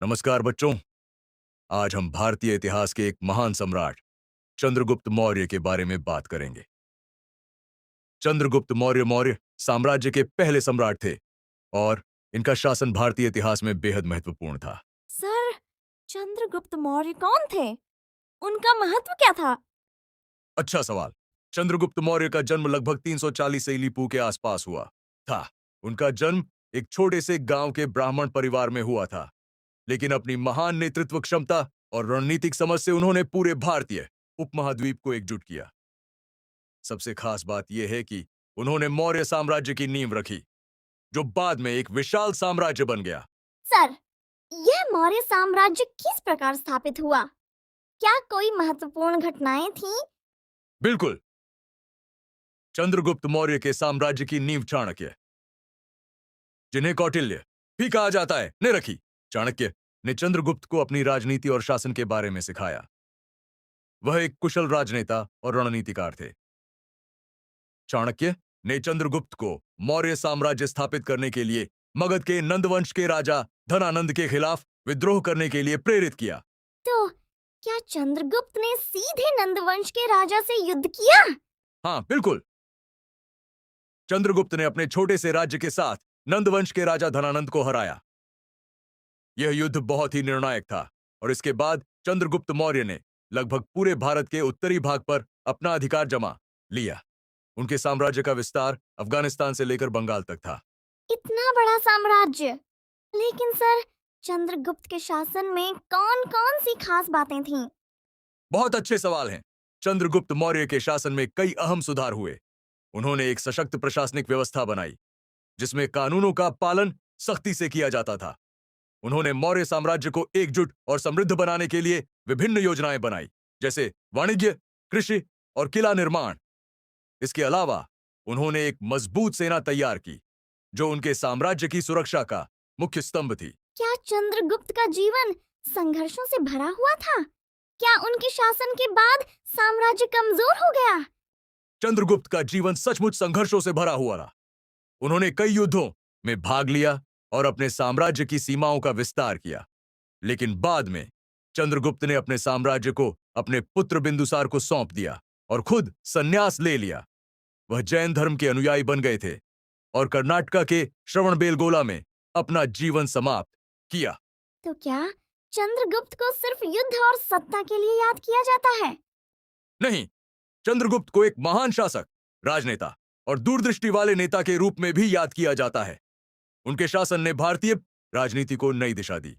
नमस्कार बच्चों। आज हम भारतीय इतिहास के एक महान सम्राट चंद्रगुप्त मौर्य के बारे में बात करेंगे। चंद्रगुप्त मौर्य मौर्य साम्राज्य के पहले सम्राट थे और इनका शासन भारतीय इतिहास में बेहद महत्वपूर्ण था। सर, चंद्रगुप्त मौर्य कौन थे? उनका महत्व क्या था? अच्छा सवाल। चंद्रगुप्त मौर्य का जन्म लगभग 340 ईसा पूर्व के आसपास हुआ था। उनका जन्म एक छोटे से गांव के ब्राह्मण परिवार में हुआ था, लेकिन अपनी महान नेतृत्व क्षमता और रणनीतिक समझ से उन्होंने पूरे भारतीय उपमहाद्वीप को एकजुट किया। सबसे खास बात यह है कि उन्होंने मौर्य साम्राज्य की नींव रखी, जो बाद में एक विशाल साम्राज्य बन गया। सर, यह मौर्य साम्राज्य किस प्रकार स्थापित हुआ? क्या कोई महत्वपूर्ण घटनाएं थीं? बिल्कुल। चंद्रगुप्त मौर्य के साम्राज्य की नींव चाणक्य, जिन्हें कौटिल्य भी कहा जाता है, ने रखी। चाणक्य ने चंद्रगुप्त को अपनी राजनीति और शासन के बारे में सिखाया। वह एक कुशल राजनेता और रणनीतिकार थे। चाणक्य ने चंद्रगुप्त को मौर्य साम्राज्य स्थापित करने के लिए मगध के नंदवंश के राजा धनानंद के खिलाफ विद्रोह करने के लिए प्रेरित किया। तो क्या चंद्रगुप्त ने सीधे नंदवंश के राजा से युद्ध किया? हाँ, बिल्कुल। चंद्रगुप्त ने अपने छोटे से राज्य के साथ नंदवंश के राजा धनानंद को हराया। यह युद्ध बहुत ही निर्णायक था और इसके बाद चंद्रगुप्त मौर्य ने लगभग पूरे भारत के उत्तरी भाग पर अपना अधिकार जमा लिया। उनके साम्राज्य का विस्तार अफगानिस्तान से लेकर बंगाल तक था। इतना बड़ा साम्राज्य! लेकिन सर, चंद्रगुप्त के शासन में कौन-कौन सी खास बातें थीं? बहुत अच्छे सवाल हैं। चंद्रगुप्त मौर्य के शासन में कई अहम सुधार हुए। उन्होंने एक सशक्त प्रशासनिक व्यवस्था बनाई, जिसमें कानूनों का पालन सख्ती से किया जाता था। उन्होंने मौर्य साम्राज्य को एकजुट और समृद्ध बनाने के लिए विभिन्न योजनाएं बनाई, जैसे वाणिज्य, कृषि और किला निर्माण। इसके अलावा उन्होंने एक मजबूत सेना तैयार की, जो उनके साम्राज्य की सुरक्षा का मुख्य स्तंभ थी। क्या चंद्रगुप्त का जीवन संघर्षों से भरा हुआ था? क्या उनके शासन के बाद साम्राज्य कमजोर हो गया? चंद्रगुप्त का जीवन सचमुच संघर्षों से भरा हुआ रहा। उन्होंने कई युद्धों में भाग लिया और अपने साम्राज्य की सीमाओं का विस्तार किया, लेकिन बाद में चंद्रगुप्त ने अपने साम्राज्य को अपने पुत्र बिंदुसार को सौंप दिया और खुद संन्यास ले लिया। वह जैन धर्म के अनुयायी बन गए थे और कर्नाटक के श्रवणबेलगोला में अपना जीवन समाप्त किया। तो क्या चंद्रगुप्त को सिर्फ युद्ध और सत्ता के लिए याद किया जाता है? नहीं, चंद्रगुप्त को एक महान शासक, राजनेता और दूरदृष्टि वाले नेता के रूप में भी याद किया जाता है। उनके शासन ने भारतीय राजनीति को नई दिशा दी।